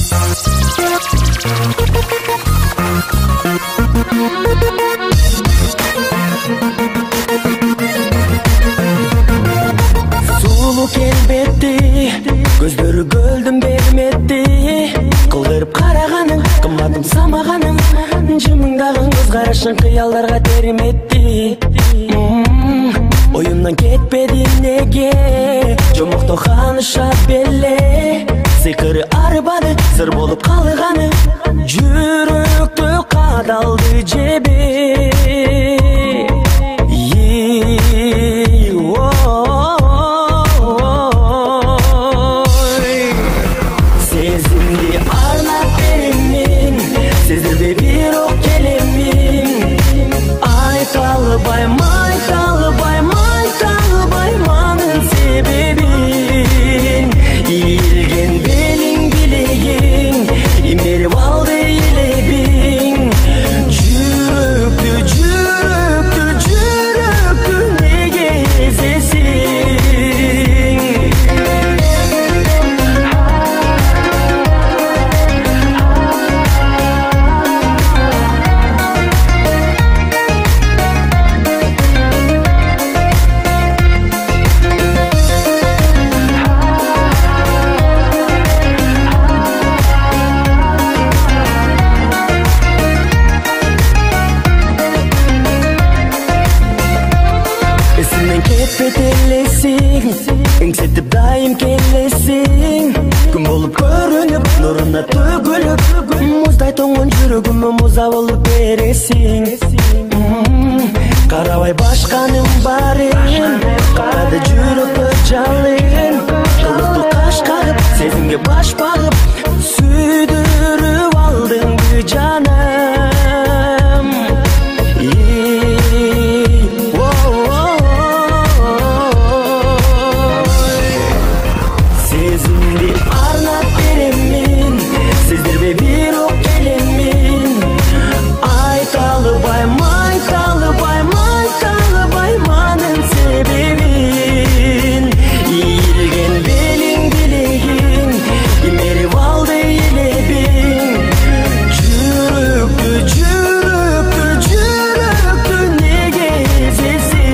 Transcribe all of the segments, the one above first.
Sulu kelbetti, gözlörü göldüm bermetti. Kıldırıp karagaның, kımmadым самағаның. Жымыңдаган көз карашың кыялдарга терметти. Oyumdan ketpedin nege, жомокто ханышат беле. Сыйкыры арбады, сыр болуп калганы, жүрөктө кадалды жебе. Сезимди арнап беремин, сездирбей бир ок келемин. Айта албайманын себебин. Ийилген белиң билегиң, имерип алды элебиң. Жүрөктү неге эзесиң? Кетпетелесиң, эңсетип дайым келесиң. Күн болуп көрүнүп, нуруна төгүлүп, муздай тоңгон жүрөгүмө муза болуп бересиң. Карабай башканым барын, карады жүрөктө жалын. Кылыктуу каш кагып, сезимге баш багып, сүйдүрүп алдыңбы жаным. Сезимди арнап беремин, сездирбей бир ок келемин. Айта албайманын себебин. Ийилген белиң билегиң, имерип алды элебиң. Жүрөктү неге эзесиң?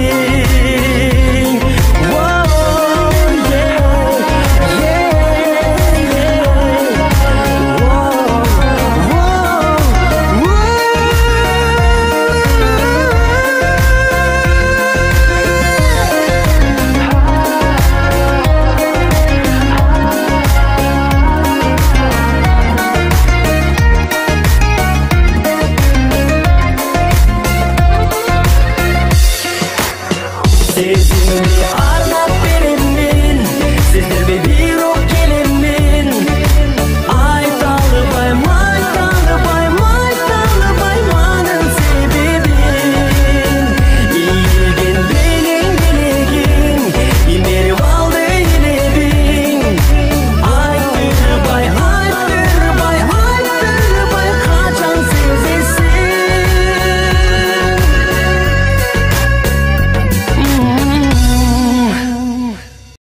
Сезимди